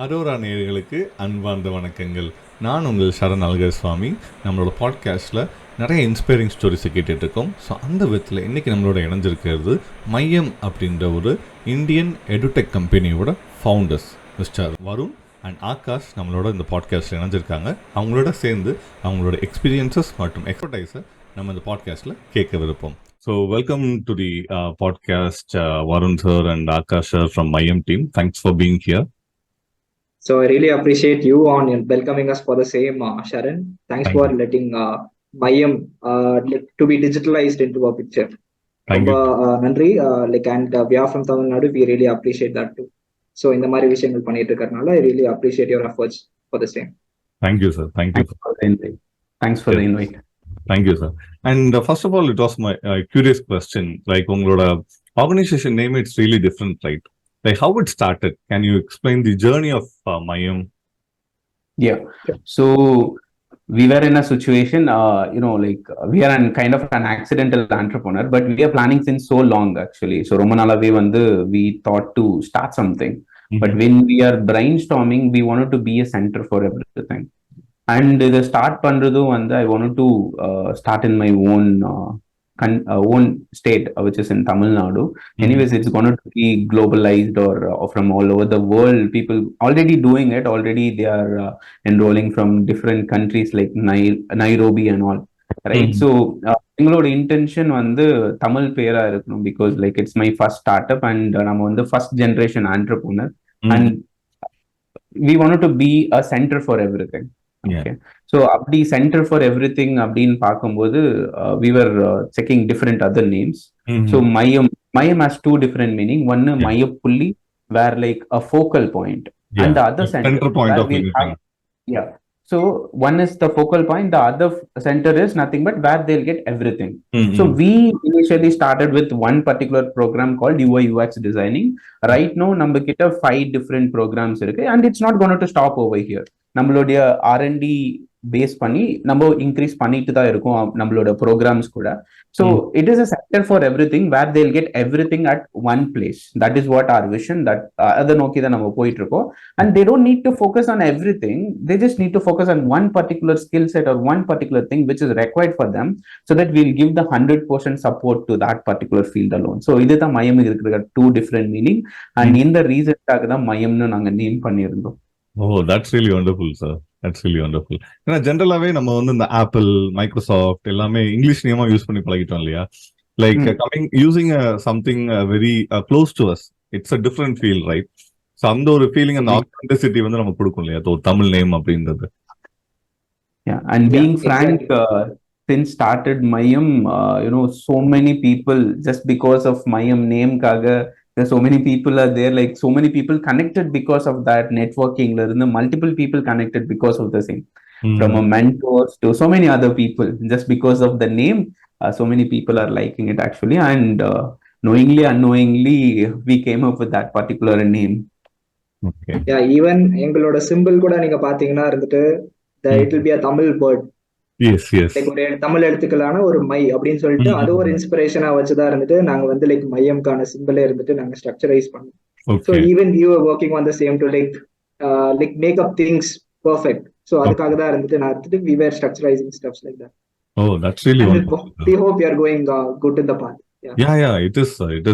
அரோரா நேயர்களுக்கு அன்பார்ந்த வணக்கங்கள். நான் உங்கள் சரண் அழகர்சுவாமி. நம்மளோட பாட்காஸ்ட்டில் நிறைய இன்ஸ்பைரிங் ஸ்டோரிஸை கேட்டுட்ருக்கோம். ஸோ அந்த விதத்தில் இன்றைக்கி நம்மளோட இணைஞ்சிருக்கிறது மையம் அப்படின்ற ஒரு இந்தியன் எடு-டெக் கம்பெனியோட founders mister Varun and Akash நம்மளோட இந்த பாட்காஸ்ட்டில் இணைஞ்சிருக்காங்க. அவங்களோட சேர்ந்து அவங்களோட எக்ஸ்பீரியன்சஸ் மற்றும் எக்ஸ்பர்டைஸை நம்ம இந்த பாட்காஸ்ட்டில் கேட்க விருப்போம். So welcome to the podcast, Varun sir and Akash sir from Mayam team. Thanks for being here. So I really appreciate you on welcoming us for the same, Sharon. Thanks for letting Mayam to be digitalized into a picture. Thank you. Nandri, and we are from Tamil Nadu. We really appreciate that too. So in the Mari Vishangal பண்ணிட்டு இருக்கறனால I really appreciate your efforts for the same. Thank you, sir. Thank you for the invite. Thanks for the invite. Thank you, sir. And first of all, it was my curious question. Like, உங்களோட organization name, it's really different, right? Like, how it started? Can you explain the journey of Mayam? Yeah. So we were in a situation, we are kind of an accidental entrepreneur, but we are planning since so long, actually. So Romanalavi we thought to start something. Mm-hmm. But when we are brainstorming, we wanted to be a center for everything. And the start pandradhu I wanted to start in my own state, which is in Tamil Nadu. Mm-hmm. Anyways, it's going to be globalized or from all over the world. People already doing it. Already they are enrolling from different countries like Nairobi and all. Right. Mm-hmm. So, எங்களோட intention Tamil பேரா இருக்கணும், because like it's my first startup and நம்ம first generation entrepreneur. Mm-hmm. And we wanted to be a center for everything. Okay. So abdi center for everything abdin paakumbodhu we were checking different other names. Mm-hmm. So mayam has two different meaning. One mayapulli, where like a focal point, and the other center point of everything. So one is the focal point, the other center is nothing but where they'll get everything. Mm-hmm. So we initially started with one particular program called UI UX designing. Right now number kitta 5 different programs irukku, and it's not going to stop over here. நம்மளுடைய R&D base பண்ணி நம்ம increase பண்ணிட்டு தான் இருக்கோம் நம்மளோட programs கூட. So it is a sector for everything where they'll get everything at one place. That is what our vision. That அதை நோக்கி தான் நம்ம போயிட்டு இருக்கோம். And they don't need to focus on everything. They just need to focus on one particular skill set or one particular thing which is required for them, so that will give the 100% support to that particular field alone. So இதுதான் மையம் இருக்கிற 2 different meaning. And இந்த ரீசனுக்காக தான் மையம்னு நாங்கள் name பண்ணியிருந்தோம். Oh, that's really wonderful, sir. That's really wonderful. ஏன்னா ஜென்ரலாவே நம்ம இந்த ஆப்பிள், மைக்ரோசாஃப்ட் எல்லாமே இங்கிலீஷ் நேமா யூஸ் பண்ணி பழகிட்டோம் இல்லையா? Like coming using something very close to us, it's a different feel, right? So அந்த ஒரு ஃபீலிங், அந்த ஆத்தென்டிசிட்டி நம்ம கொடுக்கும் இல்லையா ஒரு தமிழ் நேம் அப்படின்றது. Yeah, and being frank, since started Mayam, so many people, just because of Mayam name kaga, there's so many people are there, like so many people connected because of that networking. Multiple people connected because of the same. Mm-hmm. From a mentors to so many other people, just because of the name, so many people are liking it actually, and knowingly unknowingly we came up with that particular name. Okay. Yeah, even எங்களோட simple கூட நீங்க பாத்தீங்கன்னா இருந்துட்டு it will be a Tamil bird. Yes. ஒரு தமிழ் எழுத்துக்களான ஒரு my அப்படின்னு சொல்லிட்டு அது ஒரு இன்ஸ்பிரேஷனா வச்சுதான் இருந்துட்டு நாங்க லைக் மையம்கான சிம்பிளே இருந்துட்டு நாங்க ஸ்ட்ரக்சரைஸ் பண்ணோம். So even we were working on the same to like make up things perfect. So அதுக்காக தான் இருந்துட்டு நான் we were structurizing stuffs like that. Oh, that's really wonderful. We hope you are going good in the path. Yeah, it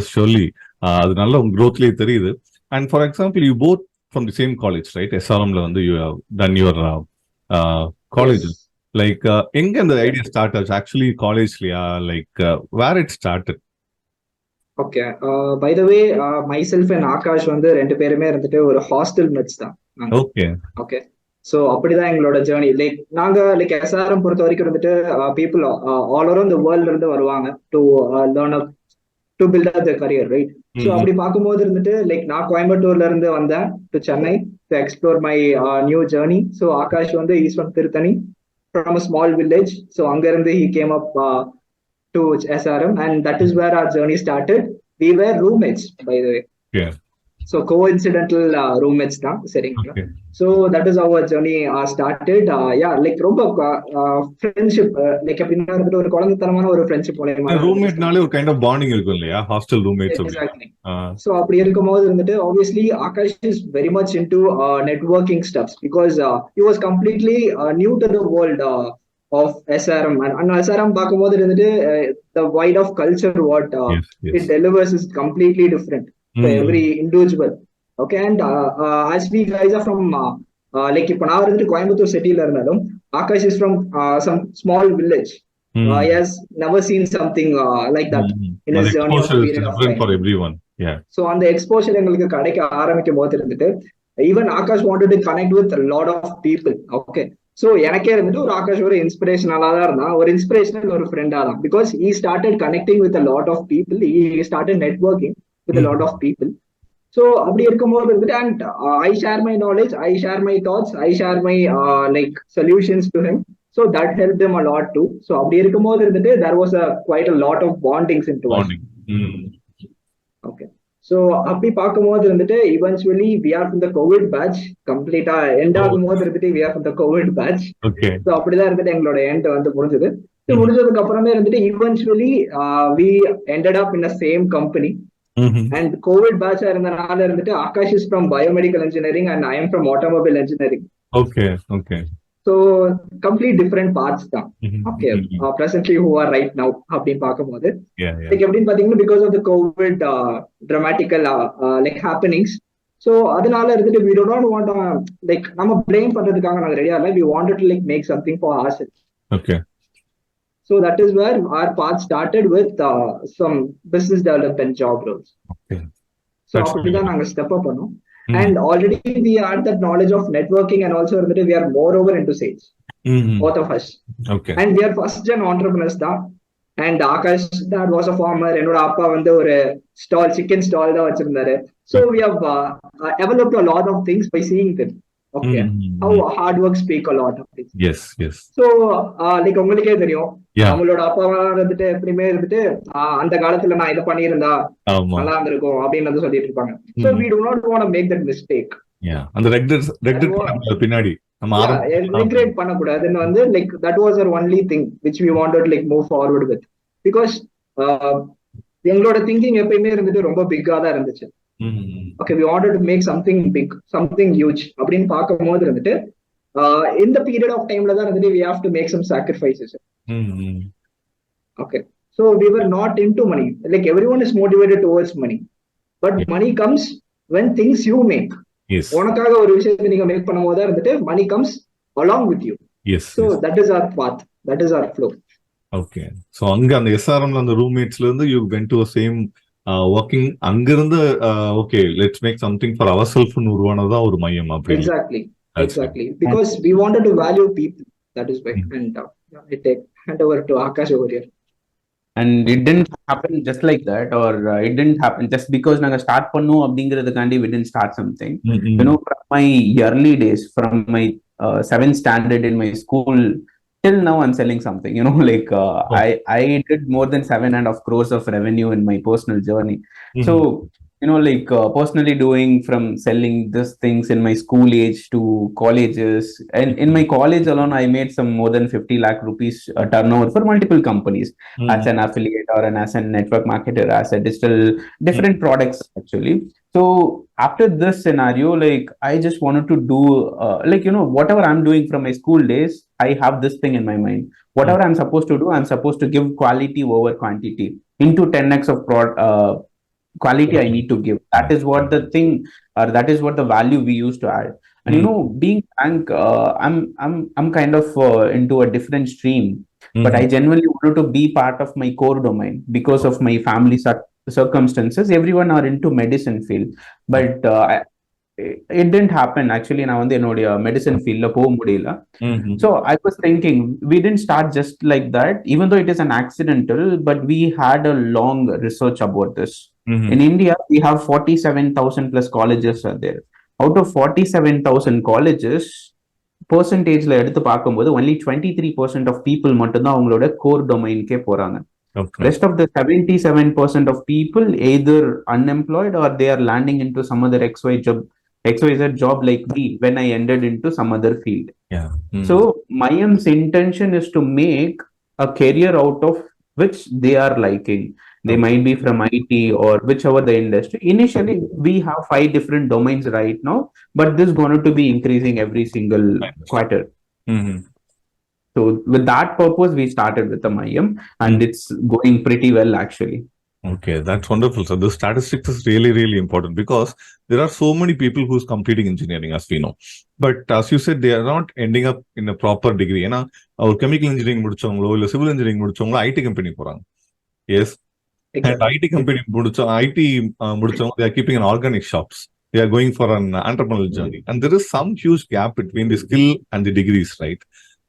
is surely. அது நல்ல growthலயே தெரியுது. And for example, you both from the same college, right? SRM la you have done your college. Yes. Like எங்க இந்த idea start ஆச்சு actually காலேஜ்லயா? Like where it started? Okay, by the way myself and Akash ரெண்டு பேருமே இருந்துட்டு ஒரு hostel மெட்ஸ் தான். Okay so அப்படிதான் எங்களோட ஜர்னி. லைக் நாங்க லைக் SRM பொறுத்த வரைக்கும் இருந்துட்டு பீப்புள் ஆல் அரவுண்ட் தி வேர்ல்ட்ல இருந்து வருவாங்க to learn up to build up the career, right? So அப்படி பார்க்கும்போது இருந்துட்டு லைக் நான் கோயம்புத்தூர்ல இருந்து வந்தேன் to Chennai to explore my new journey. So Akash is from Tiruttani, from a small village. So angarande he came up to SRM, and that is where our journey started. We were roommates, by the way. Yeah. So coincidental roommates தான் சரிங்களா. So that is how our journey started. Yeah, like ரொம்ப friendship like எப்படின்னா வந்துட்டு ஒரு குழந்தைத்தனமான ஒரு friendship மூலமா ரூம்மேட்னாலே ஒரு kind of bonding இருக்கும் இல்லையா, ஹாஸ்டல் ரூம்மேட்ஸ். எக்ஸாக்ட்லி. So அப்படி இருக்கும்போது வந்துட்டு obviously Akash is very much into networking stuffs because he was completely new to the world of SRM, and SRM பார்க்கும்போது இருந்துட்டு the wide of culture what it delivers is completely different for every individual. Okay, and as we guys are from like இப்போ நான் வந்துட்டு கோயம்புத்தூர் சிட்டில இருந்தாலும் Akash is from some small village. He has never seen something like that in his journey of period of time. For everyone. Yeah. So on the exposure எங்களுக்கு கிடைக்க ஆரம்பிக்கும் போது இருந்துட்டு even Akash wanted to connect with a lot of people. Okay, so எனக்கே இருந்துட்டு ஒரு ஆகாஷ் ஒரு இன்ஸ்பிரேஷனலா தான் இருந்தான், ஒரு இன்ஸ்பிரேஷனல் ஒரு ஃப்ரெண்டா தான். Because he started connecting with a lot of people, he started networking with a lot of people. So அப்படி இருக்கும்போது இருந்துட்டு and I share my knowledge, I share my thoughts, I share my like solutions to him. So that helped him a lot too. So அப்படி இருக்கும்போது இருந்துட்டு there was quite a lot of bondings into us. Okay, so அப்படி பார்க்கும்போது இருந்துட்டு eventually we are from the COVID batch, கம்ப்ளீட்டா end ஆகும்போது இருந்துட்டு we are from the COVID batch. So அப்படிதான் இருந்துட்டு எங்களோட எண்ட் வந்து முடிஞ்சது. முடிஞ்சதுக்கு அப்புறமே இருந்துட்டு eventually we ended up in the same company. And COVID batch இருந்தனால இருந்துட்டு Akash is from biomedical engineering and I am from automobile engineering. Okay. So complete different paths தான். Okay, presently who are right now அப்படின்னு பார்க்கும்போது like எப்படின்னு பாத்தீங்கன்னா because of the COVID dramatical like happenings. So அதனால இருந்துட்டு we do not want like நம்ம blame பண்றதுக்காக நாங்க ரெடியா இல்ல, we wanted to like make something for ourselves. Okay. So that is where our path started with some business development job roles. Okay. So அப்படிதான் நாங்க step up பண்ணோம். And already we had that knowledge of networking and also we are more over into sales. Both of us. Okay. And we are first gen entrepreneurs da. And Akash that was a farmer. Enoda appa vandu oru stall, chicken stall da vechirundaru. So we have developed a lot of things by seeing them. Okay. How hard work speak a lot. Yes. So like உங்களுக்கே தெரியும் நம்மளோட அப்பாவா இருந்துட்டு எப்படியுமே இருந்துட்டு அந்த காலத்துல நான் இதை பண்ணியிருந்தா நல்லா இருந்திருக்கும் அப்படின்னு சொல்லிட்டு இருப்பாங்க. So we do not want to make that mistake. அந்த ரெக்ரெட் பின்னாடி நம்ம ரெக்ரெட் பண்ணக்கூடாதுன்னு வந்து like that was our only thing which we wanted to like move forward with. Because எங்களோட திங்கிங் எப்பயுமே இருந்துட்டு ரொம்ப பிக்கா தான் இருந்துச்சு. Okay, we wanted to make something big, something huge அப்படின்னு பார்க்கும்போது இருந்துட்டு in the period of time la dhaan we have to make some sacrifices. Okay, so we were not into money, like everyone is motivated towards money, but money comes when things you make. Yes, உனக்காக ஒரு விஷயத்தை நீங்க make பண்ணும்போது தான் இருந்துட்டு money comes along with you. Yes, so that is our path, that is our flow. Okay, so அங்க அந்த SRM ல அந்த roommatesல இருந்து you went to a same working அங்கிருந்து okay, let's make something for ourselves னு உருவானதா ஒரு மையம் அப்படி. Exactly, because we wanted to value people, that is why. And I take hand over to Akash over here. And it didn't happen just like that, or it didn't happen just because naga start pannu abingiradukandi we didn't start something. You know, from my early days, from my 7th standard in my school till now I'm selling something, you know, like I did more than 7.5 crores of revenue in my personal journey. So you know, like personally doing from selling these things in my school age to colleges, and in my college alone I made some more than 50 lakh rupees turnover for multiple companies as an affiliate or as a network marketer, as a digital different products actually. So after this scenario, like I just wanted to do like, you know, whatever I'm doing from my school days, I have this thing in my mind. Whatever I'm supposed to do, I'm supposed to give quality over quantity into 10x of quality I need to give. That is what the thing, or that is what the value we used to add. And you know, being frank, I'm kind of into a different stream, but I genuinely wanted to be part of my core domain because of my family circumstances. Everyone are into medicine field, but it didn't happen actually. நான் வந்து என்னோட medicine ஃபீல்ட்ல போக முடியல. So I was thinking we didn't start just like that, even though it is an accidental, but we had a long research about this. In India we have 47,000 plus colleges are there. Out of 47,000 colleges, percentageல எடுத்து பார்க்கும்போது only 23% of people மட்டும் தான் அவங்களோட core டொமைன்கே போறாங்க. Okay. Rest of the 77% of people either unemployed or they are landing into some other XYZ job like me when I ended into some other field. Yeah. So Mayam's intention is to make a career out of which they are liking. They might be from IT or whichever the industry. Initially, we have 5 different domains right now, but this is going to be increasing every single quarter. So with that purpose, we started with the Mayam, and it's going pretty well actually. Okay, that's wonderful. So the statistics is really, really important because there are so many people who's completing engineering, as we know. But as you said, they are not ending up in a proper degree. ஏன்னா ஒரு chemical engineering முடிச்சவங்களோ இல்ல civil engineering முடிச்சவங்களோ IT company போறாங்க. Yes, and IT company முடிச்சவங்க they are keeping an organic shops. They are going for an entrepreneurial journey. And there is some huge gap between the skill and the degrees, right?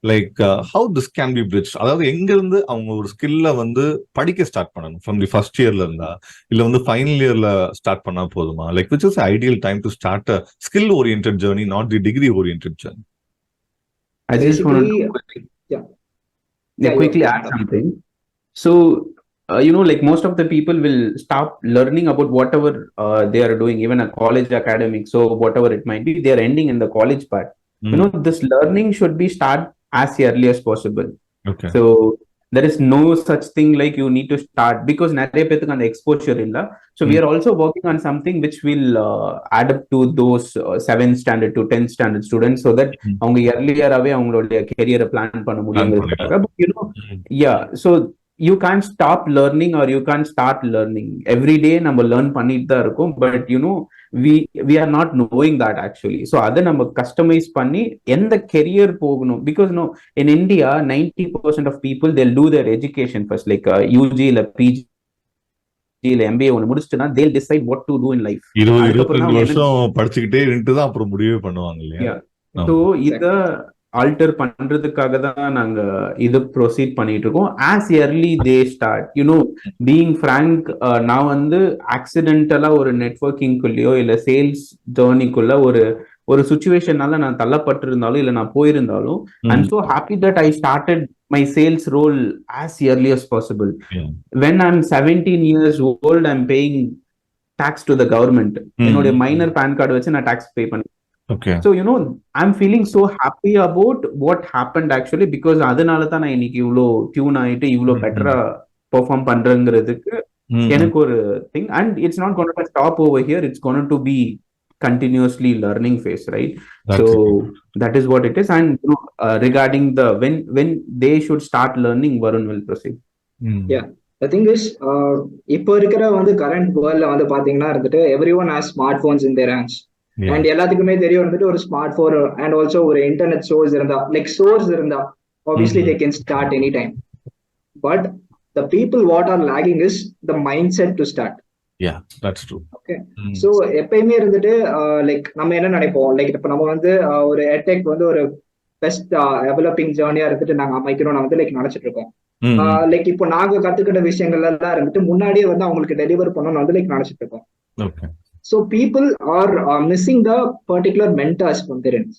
Like how this can be bridge. அதாவது எங்க இருந்து அவங்க ஒரு ஸ்கில்ல வந்து படிக்க start பண்ணணும்? From the first இயர்ல இருந்தா இல்ல வந்து ஃபைனல் இயர்ல ஸ்டார்ட் பண்ணா போதுமா? Like which is ideal time to start a skill oriented journey, not the degree oriented journey? I just want to quickly add something. So like most of the people will stop learning about whatever they are doing, even a college academic, so whatever it might be, they are ending in the college part. This learning should be start as early as possible. Okay. So there is no such thing like you need to start because நிறைய பேருக்கு அந்த exposure இல்ல. So we are also working on something which will add up to those 7th standard to 10th standard students so that அவங்க earlier-ஆவே அவங்களுடைய career plan பண்ண முடியுங்கிறதுக்காக. Yeah, so you can't stop learning or you can't start learning. Every day நம்ம learn பண்ணிட்டு தான் இருக்கோம். But we are not knowing that actually. So அதை நம்ம customize பண்ணி எந்த career போகணும். Because in India 90% of people they'll do their education first, like UG இல்ல PG இல்ல MBA ஒன்னு முடிச்சிட்டுனா they'll decide what to do in life. 20-22 வருஷம் படிச்சிட்டே இருந்துட்டு தான் அப்புறம் முடிவே பண்ணுவாங்க இல்லையா? So இத ஆல்டர் பண்றதுக்காக தான் நாங்க இது ப்ரொசீட் பண்ணிட்டு இருக்கோம். As early they start, being frank, நான் வந்து ஆக்சிடென்டலா ஒரு நெட்வொர்க்கிங்குள்ளயோ இல்ல சேல்ஸ் ஜேர்னிக்குள்ள ஒரு சுச்சுவேஷனால நான் தள்ளப்பட்டிருந்தாலும் இல்ல நான் போயிருந்தாலும் I am so happy that I started my sales role as early as possible. When I'm 17 years old, I'm paying tax to the government. என்னோட மைனர் பேன் கார்டு வச்சு நான் டாக்ஸ் பே பண்ணேன். Okay. So I'm feeling so happy about what happened actually because அதனால தான் நான் இன்னைக்கு இவ்ளோ tune ஆயிட்டு இவ்ளோ பெட்டரா பெர்ஃபார்ம் பண்றேங்கிறதுக்கு எனக்கு ஒரு thing. And it's not going to stop over here, it's going to be continuously learning phase, right? So that is what it is. And regarding the when they should start learning, Varun will proceed. Yeah, the thing is இப்போ இருக்கிற வந்து current worldல வந்து பாத்தீங்கன்னா இருந்துட்டு everyone has smartphones in their hands. And எல்லாத்துக்குமே தெரியும் வந்துட்டு ஒரு ஸ்மார்ட் போன் அண்ட் ஆல்சோ ஒரு இன்டர்நெட் சோர்ஸ் இருந்தா லைக் சோர்ஸ் இருந்தா obviously they can start anytime. But the people what are lagging is the mindset to start. Yeah, that's true. Okay. So எப்பயுமே இருந்துட்டு like நம்ம என்ன நினைப்போம், லைக் இப்ப நம்ம வந்து ஒரு எடெக் வந்து ஒரு பெஸ்ட் டெவலப்பிங் ஜேர்னியா இருந்துட்டு நாங்க அமைக்கணும் வந்து லைக் நினைச்சிட்டு இருக்கோம். லைக் இப்போ நாங்க கத்துக்கிட்ட விஷயங்கள் எல்லாம் இருந்துட்டு முன்னாடியே வந்து அவங்களுக்கு டெலிவர் பண்ணணும்னு வந்து லைக் நினைச்சிட்டு இருக்கோம். Okay. So people are missing the particular mentors from their ends.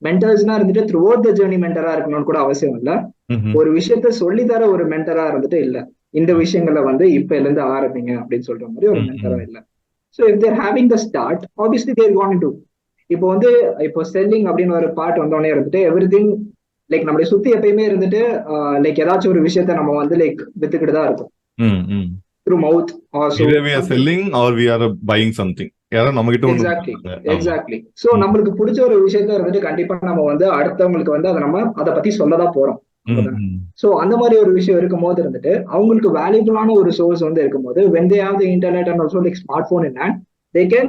மென்டர்ஸ்னா இருந்துட்டு த்ரூ அவுட் த ஜேர்னி மென்டரா இருக்கணும்னு கூட அவசியம் இல்ல. ஒரு விஷயத்த சொல்லி தர ஒரு மென்டரா இருந்துட்டு இல்ல, இந்த விஷயங்களை வந்து இப்ப இருந்து ஆரம்பிங்க அப்படின்னு சொல்ற மாதிரி ஒரு மென்டரா இல்ல. So if they're having the start obviously they're want to. இப்போ வந்து இப்போ செல்லிங் அப்படின்னு ஒரு பார்ட் வந்தோடனே இருந்துட்டு எவ்ரிதிங் லைக் நம்மளை சுத்தி எப்பயுமே இருந்துட்டு லைக் ஏதாச்சும் ஒரு விஷயத்த நம்ம வந்து லைக் வித்துக்கிட்டு தான் இருக்கும். Through mouth or so. Either we are selling or we are buying something. Exactly. So நம்மளுக்கு பிடிச்ச ஒரு விஷயத்த இருந்துட்டு கண்டிப்பா நம்ம வந்து அடுத்தவங்களுக்கு வந்து அதை பத்தி சொல்லதான் போறோம். சோ அந்த மாதிரி ஒரு விஷயம் இருக்கும் போது இருந்துட்டு அவங்களுக்கு வேல்யூபிளான ஒரு சோர்ஸ் வந்து இருக்கும்போது when they have the internet and also like smartphone in hand, they can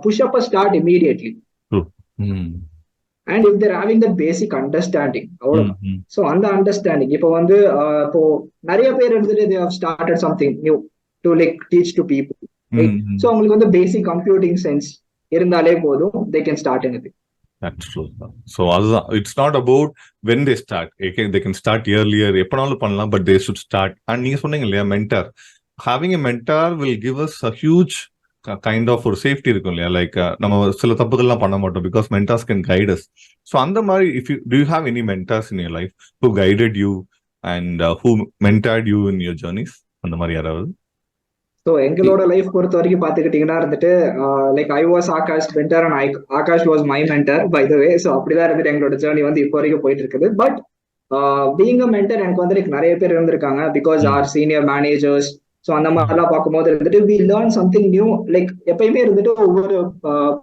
push up a start immediately. And if they're having the basic understanding, அவ்வளவுதான். So அந்த அண்டர்ஸ்டாண்டிங் இப்போ வந்து இப்போ நிறைய பேர் இருந்துட்டு they have started something new to like teach to people. So அவங்களுக்கு வந்து பேசிக் கம்ப்யூட்டிங் சென்ஸ் இருந்தாலே போதும், they can start anything. That's true. So it's not about when they start. They can start earlier, எப்பனாலும் பண்ணலாம், but they should start. And நீங்க சொன்னீங்க இல்லையா mentor, having a mentor will give us a huge kind of ஒரு safety இருக்கும் இல்லையா? Like நம்ம சில தப்புகள்லாம் பண்ண மாட்டோம் because mentors can guide us. So அந்த மாதிரி if you do you have any mentors in your life who guided you and who mentored you in your journeys? அந்த மாதிரி யாராவது? ஸோ எங்களோட லைஃப் பொறுத்த வரைக்கும் பார்த்துக்கிட்டிங்கன்னா இருந்துட்டு like I was Akash mentor and Akash was my mentor by the way. So அப்படிதான் இருந்துட்டு எங்களோட ஜேர்னி வந்து இப்போ வரைக்கும் போயிட்டு இருக்குது. பட் பீயிங் அ மென்டர் எனக்கு வந்து லைக் நிறைய பேர் இருந்திருக்காங்க because our senior managers. So அந்த மாதிரிலாம் பார்க்கும்போது இருந்துட்டு we learn something new. Like எப்பயுமே இருந்துட்டு ஒவ்வொரு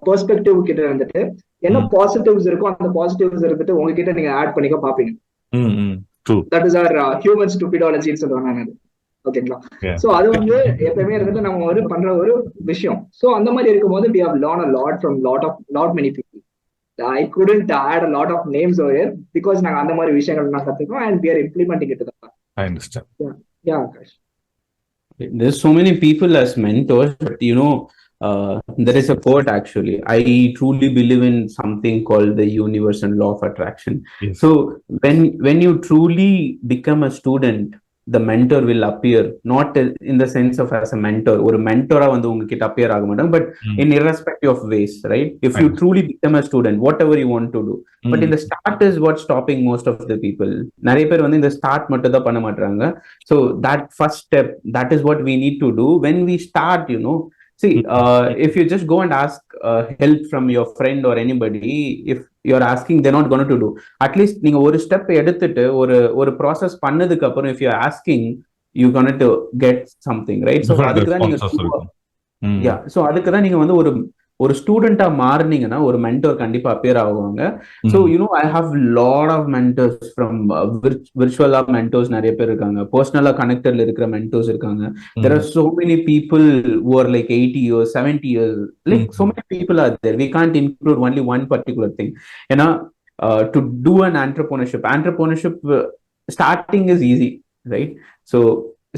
பெர்ஸ்பெக்டிவ் கிட்ட இருந்துட்டு என்ன பாசிட்டிவ்ஸ் இருக்கோ அந்த பாசிட்டிவ்ஸ் இருந்துட்டு உங்ககிட்ட நீங்க ஆட் பண்ணிக்க பாப்பீங்க. தட் இஸ் ஆர் ஹியூமன் ஸ்டூபிடாலஜின்னு சொல்லுவாங்க. ஓகேங்களா? சோ அது வந்து எப்பயுமே இருந்துட்டு நம்ம ஒரு பண்ற ஒரு விஷயம். சோ அந்த மாதிரி இருக்கும்போது we have learned a lot from lot many people. I couldn't add a lot of names over here because நாங்க அந்த மாதிரி விஷயங்கள் நான் கத்துக்கிறோம் and we are implementing it to the part. I understand. Yeah, Akash. There's so many people as mentors, but there is a quote actually. I truly believe in something called the universal law of attraction. Yes. So when you truly become a student, the mentor will appear, not in the sense of as a mentor or a mentora vandu ungkitta appear agumadam, but in irrespective of ways, right? If you truly become a student, whatever you want to do, but in the start is what's stopping most of the people. Nariya per vandu in the start mattum da panna matranga. So that first step, that is what we need to do when we start. See, if you just go and ask help from your friend or anybody, if you're asking, they're not going to do. At least நீங்க ஒரு step எடுத்துட்டு ஒரு process பண்ணதுக்கு அப்புறம் if you're asking, you're going to get something, right? So அதுக்கு தான் நீங்க so அதுக்கு தான் நீங்க வந்து ஒரு ஸ்டூடெண்டா மாறினீங்கன்னா ஒரு மென்டர் கண்டிப்பா அப்பியர் ஆகுவாங்க. So I have lot of mentors from விர்ச்சுவலா மென்டர்ஸ் நிறைய பேர் இருக்காங்க, பர்சனலா கனெக்டட்ல இருக்கிற மென்டர்ஸ் இருக்காங்க. There are so many people who are like 80 years 70 years, like so many people are there. We can't include only one particular thing. ஏன்னா to do an entrepreneurship starting is easy, right? So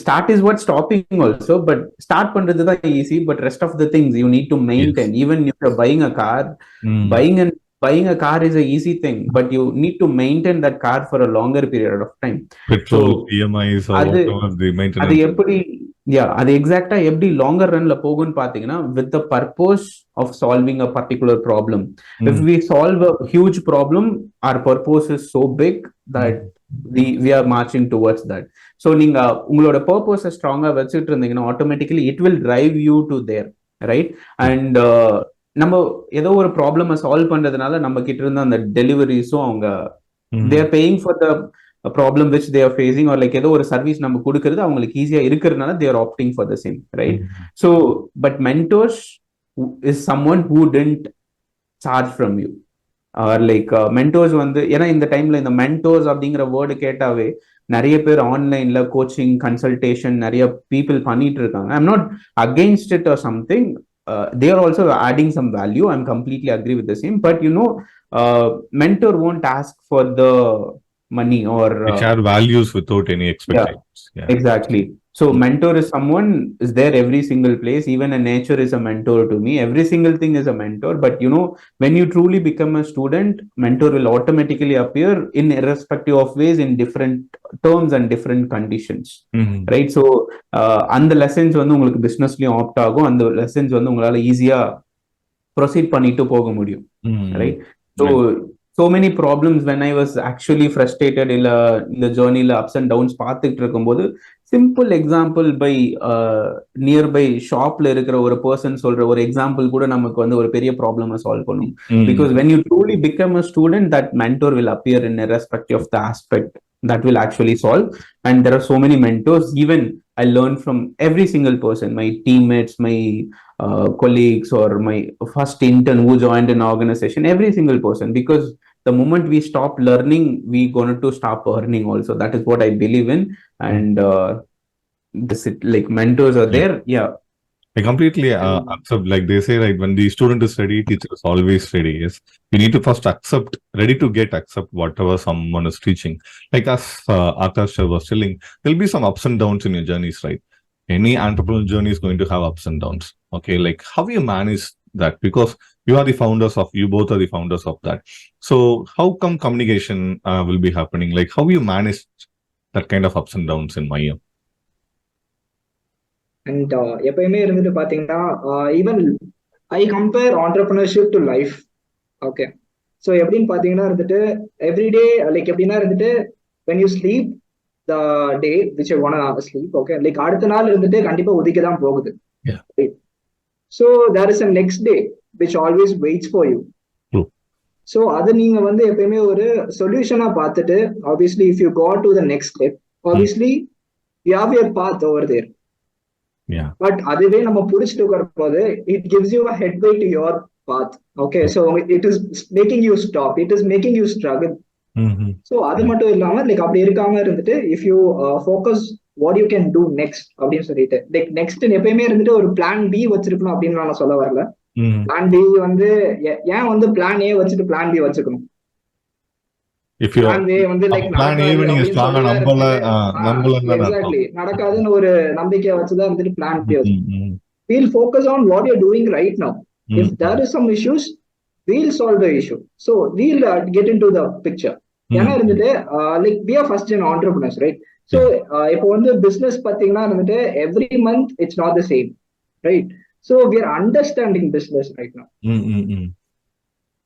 start is what's stopping also, but start பண்றது தான் easy, but rest of the things you need to maintain. Yes. Even if you're buying a car, buying a car is a easy thing, but you need to maintain that car for a longer period of time. Petrol, EMIs or whatever the maintenance. அது எப்படி அது எக்ஸாக்டா எப்படி longer ரன்ல போகும்னு பாத்தீங்கன்னா with the purpose of solving a particular problem. If we solve a huge problem, our purpose is so big that we are marching towards that. So நீங்க உங்களோட purpose ஸ்ட்ராங்கா வச்சுட்டு இருந்தீங்கன்னா automatically it will drive you to there, right? And நம்ம ஏதோ ஒரு ப்ராப்ளமை solve பண்றதுனால நம்ம கிட்ட இருந்த அந்த டெலிவரிஸும் அவங்க they are paying for the problem which they are facing, or like ஏதோ ஒரு சர்வீஸ் நம்ம கொடுக்கறது அவங்களுக்கு ஈஸியா இருக்கிறதுனால they are opting for the same, right? So but mentors is someone who didn't charge from you, or like mentors வந்து ஏன்னா இந்த டைம்ல இந்த mentors அப்படிங்கிற வேர்டு கேட்டாவே நிறைய பேர் ஆன்லைன்ல கோச்சிங் கன்சல்டேஷன் நிறைய பீப்புள் பண்ணிட்டு இருக்காங்க. I'm not against it or something. They are also adding some value. I'm completely agree with the same, but mentor won't ask for the money or share values without any expectations. Yeah. Exactly. So mentor is someone is there every single place. Even a nature is a mentor to me. Every single thing is a mentor. But when you truly become a student, mentor will automatically appear in irrespective of ways, in different terms and different conditions, right? So and the lessons வந்து உங்களுக்கு பிசினஸ்லயும் opt ஆகும். அந்த lessons வந்து உங்களால ஈஸியா proceed பண்ணிட்டு போக முடியும், right? So many problems when I was actually frustrated in the journey ups and downs பார்த்துட்டு இருக்கும்போது சிம்பிள் எக்ஸாம்பிள் பை நியர்பை ஷாப்ல இருக்கிற ஒரு பர்சன் சொல்ற ஒரு எக்ஸாம்பிள் கூட நமக்கு வந்து ஒரு பெரிய ப்ராப்ளமை சால்வ் பண்ணும். Because when you truly become a student, that mentor will appear in irrespective of the aspect that will actually solve. And there are so many mentors. Even I learned from every single person, my teammates, my colleagues, or my first intern who joined an organization, every single person, because the moment we stop learning, we going to stop earning also. That is what I believe in. And like mentors are there. Yeah, I completely accept. Like they say, like when the student is ready, teacher is always ready. Yes, you need to first ready to accept whatever someone is teaching. Like as Akash was telling, there'll be some ups and downs in your journeys, right? Any entrepreneurial journey is going to have ups and downs. Okay, like how you manage that? Because you both are the founders of that. So how come communication will be happening? Like how you manage that kind of ups and downs in Mayam? And எப்பயுமே இருந்துட்டு பாத்தீங்கன்னா even I compare entrepreneurship to life. Okay, so எப்படின்னு பாத்தீங்கன்னா இருந்துட்டு everyday like எப்படின்னா இருந்துட்டு when you sleep the day which I want to sleep. Okay, like அடுத்த நாள் இருந்துட்டு கண்டிப்பா உதிக்க தான் போகுது. Yeah. Right? So there is a next day which always waits for you. True. So அது நீங்க வந்து எப்பயுமே ஒரு சொல்யூஷனா பார்த்துட்டு obviously if you go to the next step, obviously you have your path over there. Yeah. But அதுவே நம்ம புடிச்சிட்டு உட்கார போது it gives you a headway to your path. Okay, so it is making you stop, it is making you struggle. So அது மட்டும் இல்லாம like அப்படி இருக்காம இருந்துட்டு if you focus what you can do next அப்படின்னு சொல்லிட்டு லைக் நெக்ஸ்ட் எப்பயுமே இருந்துட்டு ஒரு பிளான் பி வச்சிருக்கணும் அப்படின்னு நான் சொல்ல வரல. பிளான் பி வந்து ஏன் வந்து பிளான் ஏ வச்சுட்டு பிளான் பி வச்சுக்கணும்? நடக்காதுன்னு ஒரு நம்பிக்கையை வச்சுதான் இருந்துட்டு plan B we'll focus on what you're doing right now. If there is some issues, we'll solve the issue. So we'll get into the picture. ஏன்னா இருந்துட்டு like we are first gen entrepreneurs, right? So இப்போ வந்து business பாத்தீங்கன்னா இருந்துட்டு every month it's not the same, right? So we are understanding business right now.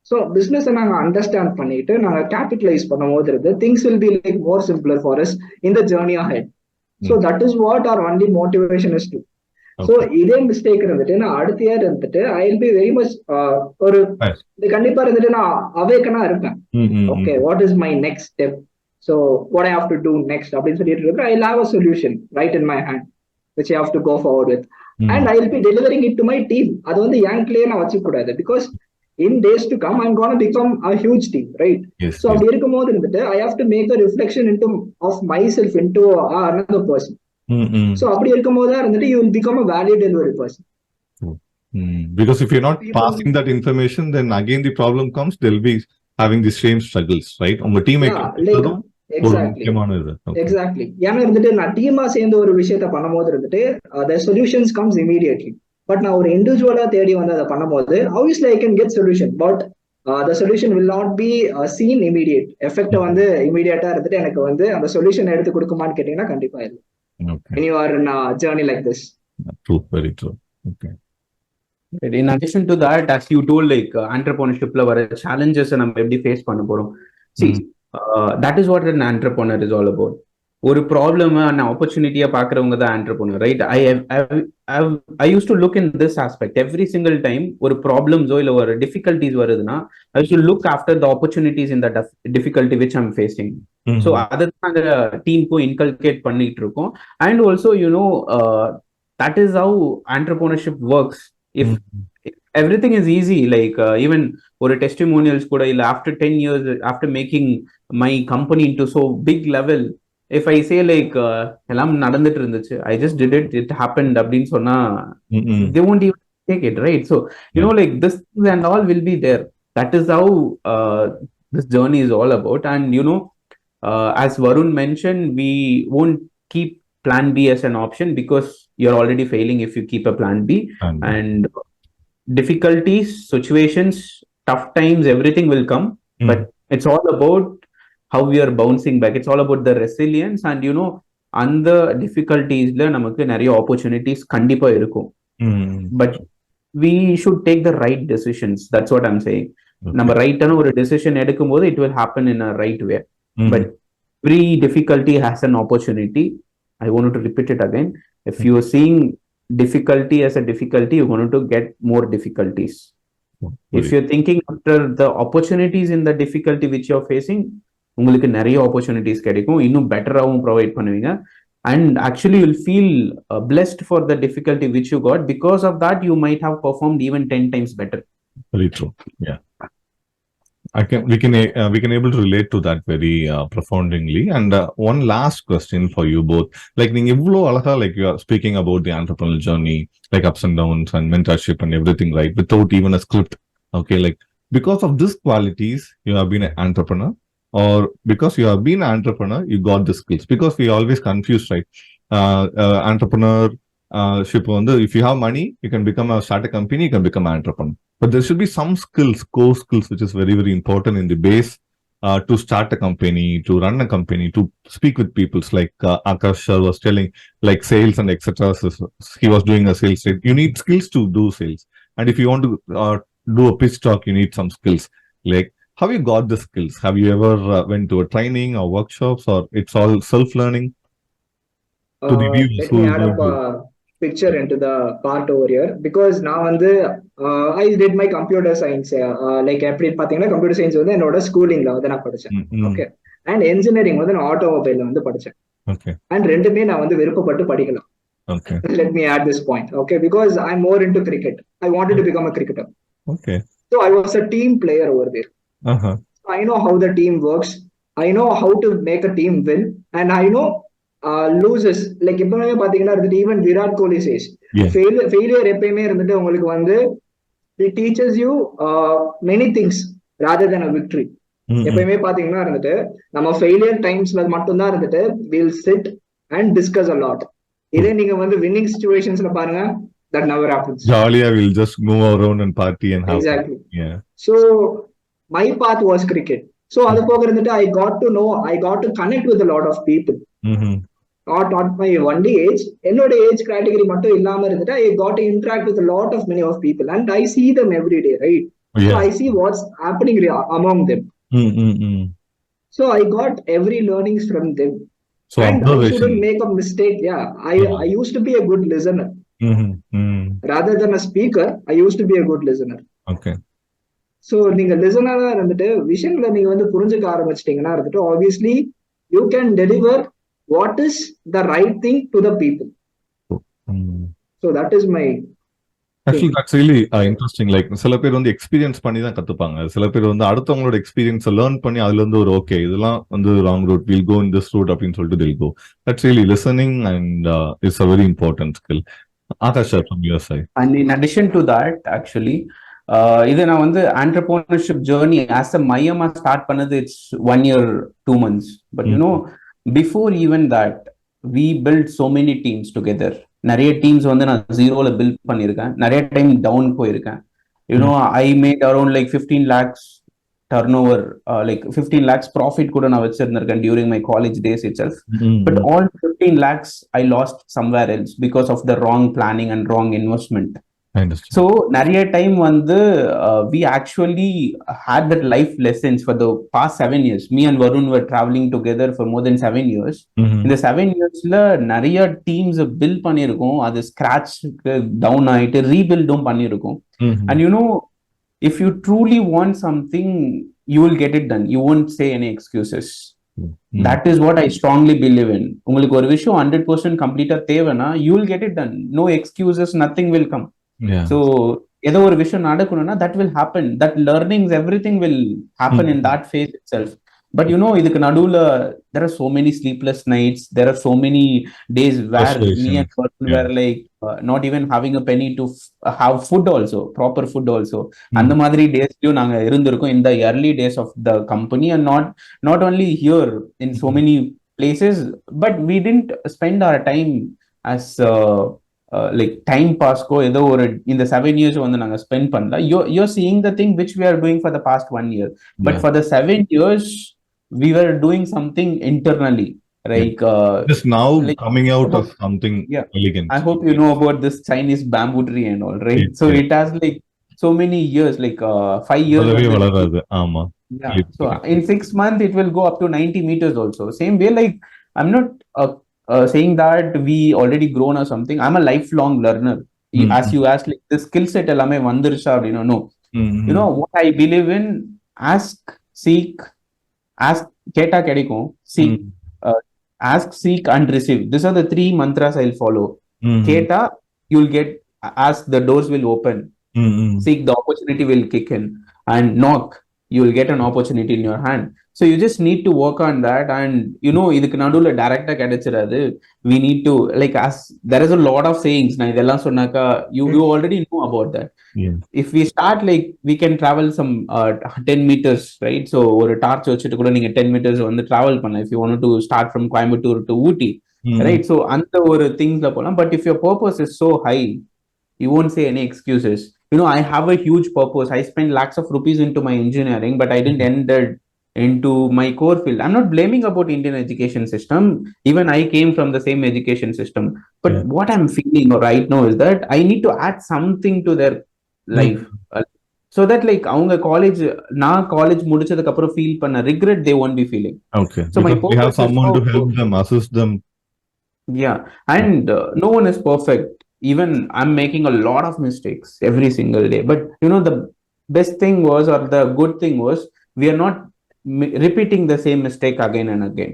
So business நாங்க understand பண்ணிட்டு நாங்க capitalise பண்ணும்போது இருந்து things will be like more simpler for us in the journey ahead. So that is what our only motivation is to. So இதே mistake இருந்துட்டு நான் அடுத்த year இருந்துட்டு I will be very much ஒரு கண்டிப்பா இருந்துட்டு நான் அவேக்கனா இருப்பேன். Okay, what is my next step, so what I have to do next அப்படின்னு சொல்லிட்டு இருக்கேன். I have a solution right in my hand which I have to go forward with, and I will be delivering it to my team. அது வந்து என்கிட்டயே நான் வச்சுக்க கூடாது, because in days to come I'm going to become a huge team, right? So அப்படி இருக்கும்போது இருந்துட்டு I have to make a reflection into of myself into another person. So அப்படி இருக்கும்போது தான் இருந்துட்டு you will become a value delivery person. Because if you're not passing that information, then again the problem comes, they'll be having the same struggles, right? உங்க teammate exactly. ஏன்னா இருந்துட்டு நான் டீமா சேர்ந்து ஒரு விஷயத்த பண்ணும்போது இருந்துட்டு the solutions comes immediately. But நான் ஒரு இண்டிவிஜுவலா தேடி வந்து அதை பண்ணும்போது obviously I can get solution, but the solution will not be seen immediate. Effect வந்து இமீடியட்டா இருந்துட்டு எனக்கு வந்து அந்த சொல்யூஷன் எடுத்து கொடுக்குமான்னு கேட்டீங்கன்னா கண்டிப்பா இல்லை. When you are in a journey like this. True, very true. Okay. In addition to that, as you told, like entrepreneurship la vara challenges நம்ம எப்படி ஃபேஸ் பண்ண போறோம். See, that is what an entrepreneur is all about. ஒரு problem and ஆப்பர்ச்சுனிட்டியா பாக்குறவங்க தான் entrepreneur, right? I use to look in this aspect every single time. ஒரு ப்ராப்ளம்ஸோ இல்ல ஒரு டிஃபிகல்டிஸ் வருதுன்னா I should look after the opportunities in the difficulty which I'm facing. So அதை நாங்க டீமுக்கும் இன்கல்கேட் பண்ணிட்டு இருக்கோம். And also you know that is have entrepreneurship works. If everything is easy, like even ஒரு testimonials கூட இல்ல after 10 years after making my company into so big level, if I say like எல்லாம் நடந்துட்டு இருந்துச்சு, I just did it, it happened அப்படின்னு சொன்னா they won't even take it, right? So you know, like this and all will be there. That is how this journey is all about. And you know, as Varun mentioned, we won't keep plan B as an option because you're already failing if you keep a plan B. And difficulties, situations, tough times, everything will come, but it's all about how we are bouncing back. It's all about the resilience. And you know, அந்த difficultiesல நமக்கு நிறைய opportunities கண்டிப்பா இருக்கும். But we should take the right decisions. That's what I'm saying. நம்ம ரைட்டான ஒரு decision எடுக்கும்போது it will happen in a right way. But every difficulty has an opportunity. I wanted to repeat it again. If you are seeing difficulty as a difficulty, you're going to get more difficulties. If you're thinking after the opportunities in the difficulty which you're facing, உங்களுக்கு நிறைய opportunities கிடைக்கும், இன்னும் பெட்டராகவும் provide பண்ணுவீங்க. And actually you'll feel blessed for the difficulty which you got. Because of that, you might have performed even 10 times better. Very true. Yeah, we can able to relate to that very profoundly. And one last question for you both. Like நீங்க இவ்ளோ அழகா like you are speaking about the entrepreneurial journey, like ups and downs and mentorship and everything, right? Without even a script. Okay, like because of these qualities you have been an entrepreneur, or because you have been an entrepreneur you got the skills? Because we always confuse, right? Entrepreneurship வந்து if you have money you can become a start a company, you can become an entrepreneur. But there should be some skills, core skills, which is very, very important in the base to start a company, to run a company, to speak with people. Like Akash was telling, like sales and etc. He was doing a sales trade. You need skills to do sales. And if you want to do a pitch talk, you need some skills. Like how you got the skills? Have you ever went to a training or workshops, or it's all self-learning? To the viewers Let who me will add going up to. a picture into the part over here because நான் வந்து I did my computer science like எப்படி பார்த்தீங்கன்னா computer science வந்து என்னோட ஸ்கூலிங்ல வந்து நான் படிச்சேன். Okay, and engineering வந்து நான் ஆட்டோமொபைல்ல வந்து படிச்சேன். ஓகே, அண்ட் ரெண்டுமே நான் வந்து விருப்பப்பட்டு படிக்கலாம். Okay, let me add this point, okay, because I'm more into cricket. I wanted to become a cricketer. okay. So I was a team player over there. I know how the team works. I know how to make a team win, and I know loses. Like எப்பவுமே பாத்தீங்கன்னா இருந்துட்டு even Virat Kohli says failure எப்பயுமே இருந்துட்டு உங்களுக்கு வந்து it teaches you many things rather than a victory. எப்பயுமே பாத்தீங்கன்னா இருந்துட்டு நம்ம ஃபெயிலியர் டைம்ஸ்ல மட்டும்தான் இருந்துட்டு we'll sit and discuss a lot. இதே நீங்க வந்து வின்னிங் சிச்சுவேஷன்ஸ்ல பாருங்க, that never happens. Jolly, we'll just move around and party and have exactly fun. Yeah. So my path was cricket. So அது போக இருந்துட்டு I got to connect with a lot of people. Not my only age, என்னோட age category மட்டும் இல்லாம இருந்துட்டு I got to interact with a lot of many of people and I see them every day, right? So I see what's happening among them. So I got every learnings from them. So and I shouldn't make a mistake. I used to be a good listener. Rather than a speaker, I used to be a good listener. Okay. So நீங்க லிசனரா இருந்துட்டு விஷயங்களை நீங்க வந்து புரிஞ்சுக்க ஆரம்பிச்சிட்டீங்கன்னா இருந்துட்டு obviously you can deliver what is the right thing to the people. So that is my actually that's really interesting. Like சில பேர் வந்து எக்ஸ்பீரியன்ஸ் பண்ணி தான் கத்துப்பாங்க. சில பேர் வந்து அடுத்தவங்களோட எக்ஸ்பீரியன்ஸை லேர்ன் பண்ணி அதுல இருந்து ஒரு ஓகே இதெல்லாம் வந்து wrong route, will go in this route அப்படின்னு சொல்லிட்டு they'll go. That's really listening and it's a very important skill. Akash, from your side. And in addition to that, actually, இது நான் வந்து entrepreneurship journey as a மையமா start பண்ணது it's 1 year 2 months. But you know, before even that, we built so many teams together. நிறைய teams வந்து நான் ஜீரோல build பண்ணியிருக்கேன், நிறைய டைம் டவுன் போயிருக்கேன். You know I made around like 15 lakhs turnover, like 15 lakhs profit கூட நான் வச்சிருந்திருக்கேன் during my college days itself. But all 15 lakhs I lost somewhere else because of the wrong planning and wrong investment. So நிறைய time வந்து we actually had that life lessons for the past 7 years. Me and Varun were traveling together for more than 7 years. இந்த 7 yearsல நிறைய teams build பண்ணியிருக்கோம், அது scratch down ஆயிட்டு ரீபில்டும் பண்ணியிருக்கோம். And you know, if you truly want something, you will get it done. You won't say any excuses. That is what I strongly believe in. உங்களுக்கு ஒரு விஷயம் 100% கம்ப்ளீட்டா தேவைன்னா you will get it done. No excuses, nothing will come. So ஏதோ ஒரு விஷயம் நடக்கணும்னா that will happen. That learnings, everything will happen in that phase itself. But you know, இதுக்கு நடுவுல there are so many sleepless nights. There are so many days where me and Varun were like not even having a penny to have food also, proper food also. அந்த மாதிரி டேஸ்லயும் நாங்க இருந்திருக்கோம் in the early days of the company, and not only here, in so many places, but we didn't spend our time as like time pass-ko ஏதோ ஒரு இந்த 7 years வந்து நாங்க spend பண்ணல. You're seeing the thing which we are doing for the past 1 year, but for the 7 years we were doing something internally, like just now like, coming out of something elegant. I hope you know about this Chinese bamboo tree and all, right? So it has like so many years, like 5 years. So in 6 months it will go up to 90 meters also. Same way, like I'm not saying that we already grown or something. I'm a lifelong learner. As you asked, like the skill set எல்லாமே வந்துருச்சா அப்படின்னா no. You know what I believe in? Ask, seek, ask, கேட்டா கிடைக்கும். Seek, ask, seek and receive. These are the 3 mantras I'll follow. கேட்டா you'll get, ask, the doors will open. Seek, the opportunity will kick in, and knock, you will get an opportunity in your hand. So you just need to work on that. And you know, இதுக்கு நடுவுல டைரக்டா கிடைச்சிராது. We need to, like, as there is a lot of sayings. நான் இதெல்லாம் சொன்னாக்கா you already know about that. If we start, like, we can travel some 10 meters, right? So ஒரு torch வச்சுட்டு கூட நீங்க 10 meters வந்து டிராவல் பண்ணலாம் if you want to start from Coimbatore to Ooty, right? So அந்த ஒரு திங்ஸ்ல போலாம். But if your purpose is so high, you won't say any excuses. You know, I have a huge purpose. I spent lakhs of rupees into my engineering, but I didn't end into my core field. I'm not blaming about Indian education system. Even I came from the same education system. But what I'm feeling right now is that I need to add something to their life. so that like அவங்க college நான் college முடிச்சதுக்கு அப்புறம் feel பண்ண regret they won't be feeling. Okay, So my because we have purpose is someone to help them, assist them. yeah, and no one is perfect. Even I'm making a lot of mistakes every single day, but you know the best thing was, or the good thing was, we are not repeating the same mistake again and again.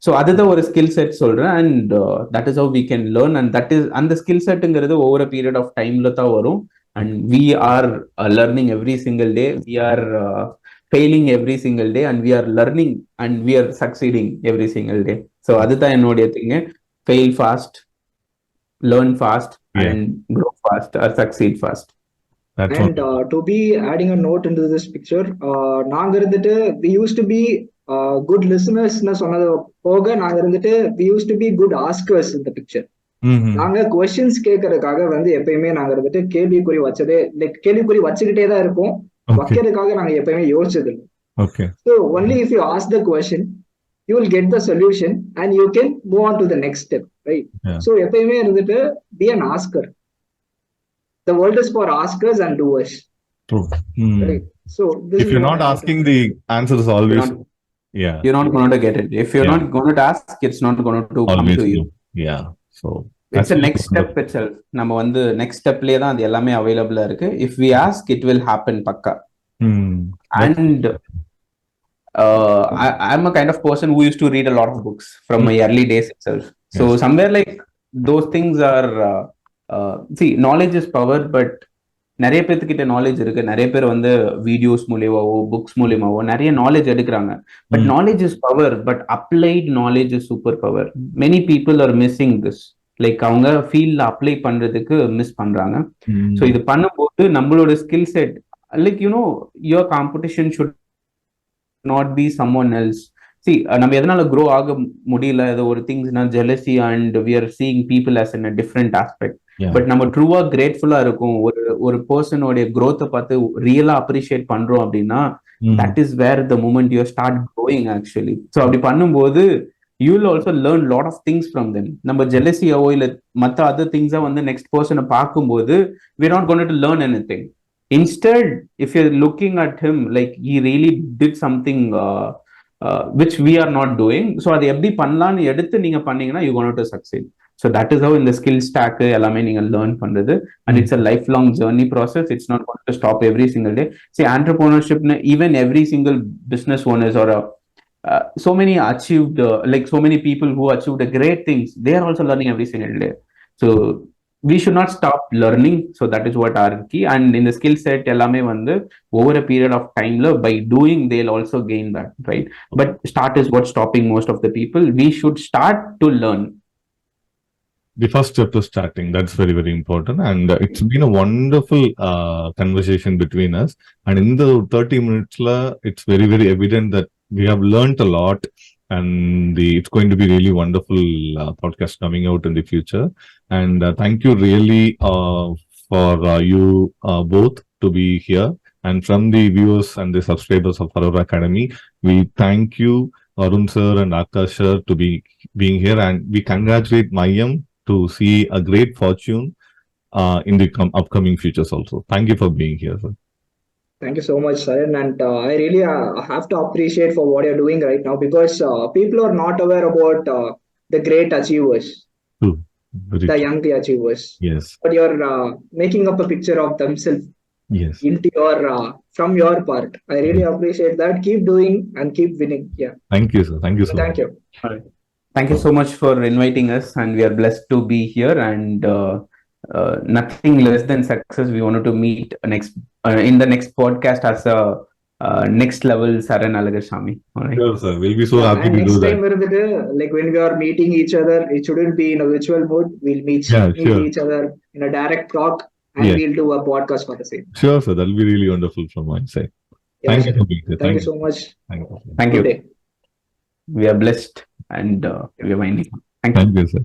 So அதுதான் ஒரு skill set சொல்றேன், and that is how we can learn, and that is அந்த skill செட்டுங்கிறது ஒவ்வொரு period of டைம்ல தான் வரும். And we are learning every single day, we are failing every single day, and we are learning and we are succeeding every single day. So அதுதான் என்னுடைய thing. Fail fast, learn fast, and grow fast or succeed fast. That's and to be adding a note into this picture, நாங்க இருந்துட்டு we used to be good listeners னு சொன்னது போக, நாங்க இருந்துட்டு we used to be good askers in the picture. நாங்க questions கேட்கறதுக்காக வந்து எப்பயுமே நாங்க இருந்துட்டு கேள்விக்குறி வச்சதே, லைக் கேள்விக்குறி வச்சுக்கிட்டே தான் இருப்போம், வைக்கிறதுக்காக நாங்க எப்பயுமே யோசிச்சது இல்லை. So only if you ask the question, you will get the solution and you can move on to the next step, right? So எப்பயுமே இருந்துட்டு be an asker. The world is for askers and doers. True. Right? So if you're not asking, the answer is always you're not going to get it. If you're not going to ask, it's not going to come to you. Yeah, so it's a next step itself. நம்ம வந்து next stepலயே தான் அது எல்லாமே அவைலபிளா இருக்கு. If we ask, it will happen பக்கா. And I'm a kind of person who used to read a lot of books from my early days itself. So somewhere like those things are see, knowledge is power, but நிறைய பேர்த்துக்கிட்ட knowledge இருக்கு. நிறைய பேர் வந்து videos மூலியமாவோ books மூலியமாவோ நிறைய knowledge எடுக்கிறாங்க. But knowledge is power, but applied knowledge is super power. Many people are missing this. Like அவங்க ஃபீல்ட்ல apply பண்றதுக்கு மிஸ் பண்றாங்க. ஸோ இது பண்ணும்போது நம்மளோட skill set, like you know your competition should not be someone else. See, நம்ம எதனால grow ஆக முடியல, ஏதோ ஒரு திங்ஸ்னா jealousy, and we are seeing people as in a different aspect. But நம்ம ட்ரூவா கிரேட்ஃபுல்லா இருக்கும், ஒரு பர்சனோடைய க்ரோத்தை பார்த்து ரியலா அப்ரிஷியேட் பண்றோம் அப்படின்னா, that is where the moment you start growing actually. So அப்படி பண்ணும்போது you will also learn lot of things from them. நம்ம ஜெலசியாவோ இல்லை மற்ற அதர் திங்ஸா வந்து நெக்ஸ்ட் பர்சனை பார்க்கும்போது we are not going to learn anything. Instead, if you're looking at him like he really did something which we are not doing, so அதை எப்படி பண்ணலான்னு எடுத்து நீங்க பண்ணீங்கன்னா you going to succeed. So that is how in the skill stack எல்லாமே நீங்க learn பண்றது, and it's a lifelong journey process. It's not going to stop every single day. See, entrepreneurship, even every single business owners or so many achieved like so many people who achieved great things, they are also learning every single day. So we should not stop learning. So that is what our key. And in the skill set எல்லாமே வந்து over a period of time by doing they'll also gain that, right? But start is what's stopping most of the people. We should start to learn. The first step is starting. That's very, very important. And it's been a wonderful conversation between us. And in the 30 minutes, it's very, very evident that we have learned a lot. And it's going to be really wonderful podcast coming out in the future. And thank you really for you both to be here. And from the viewers and the subscribers of Aurora Academy, we thank you, Arun sir and Akash sir, to be being here. And we congratulate Mayam to see a great fortune in the upcoming futures also. Thank you for being here, sir. Thank you so much, Saran. And I really have to appreciate for what you're doing right now, because people are not aware about the great achievers, the young achievers. Yes. But you're making up a picture of themselves. Yes. Into your from your part. I really appreciate that. Keep doing and keep winning. Yeah. Thank you, sir. Thank you so much. Thank you. All right. Thank you so much for inviting us, and we are blessed to be here. And nothing less than success. We wanted to meet in the next podcast as a next level Saran Alagaswamy. All right. Sure, sir. We'll be so happy to do that. Next time, like when we are meeting each other, it shouldn't be in a virtual mode. We'll meet each other in a direct talk, and we'll do a podcast for the same. Sure, sir. That'll be really wonderful from my side. Thank you for being here. Thank you so much. Thank you. We are blessed, and we are winding. Thank you, sir.